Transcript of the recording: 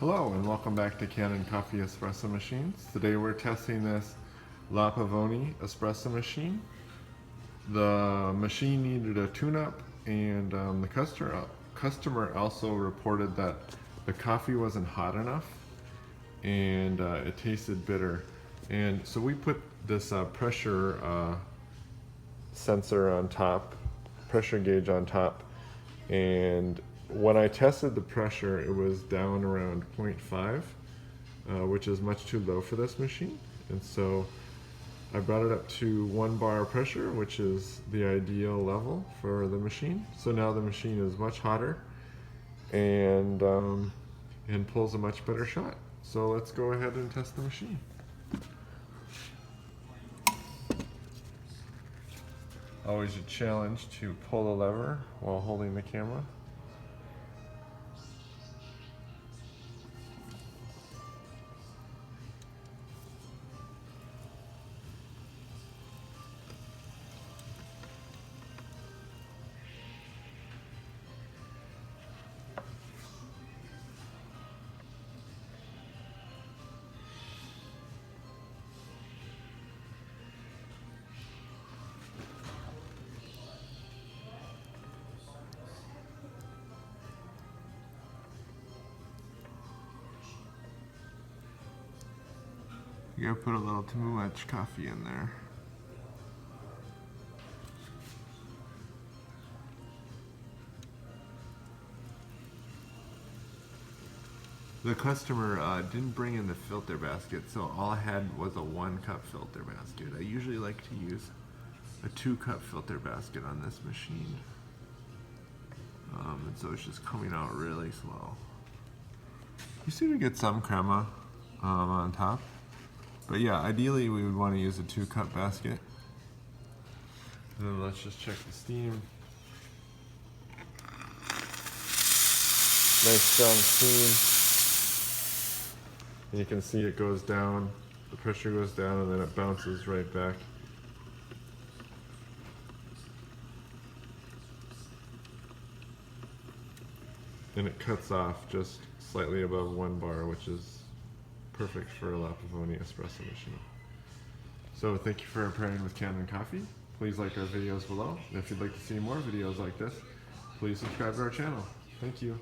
Hello and welcome back to Kanen Coffee Espresso Machines. Today we're testing this Pavoni Espresso machine. The machine needed a tune-up and the customer also reported that the coffee wasn't hot enough and it tasted bitter. And so we put this pressure sensor on top, pressure gauge on top, and when I tested the pressure, it was down around 0.5, which is much too low for this machine. And so I brought it up to 1 bar pressure, which is the ideal level for the machine. So now the machine is much hotter and pulls a much better shot. So let's go ahead and test the machine. Always a challenge to pull the lever while holding the camera. You gotta put a little too much coffee in there. The customer didn't bring in the filter basket, so all I had was a 1-cup filter basket. I usually like to use a 2-cup filter basket on this machine. And so it's just coming out really slow. You seem to get some crema on top. But yeah, ideally we would want to use a 2-cup basket. And then let's just check the steam. Nice strong steam. And you can see it goes down, the pressure goes down, and then it bounces right back. And it cuts off just slightly above 1 bar, which is perfect for a Pavoni Espresso machine. So thank you for pairing with Kanen Coffee. Please like our videos below. And if you'd like to see more videos like this, please subscribe to our channel. Thank you.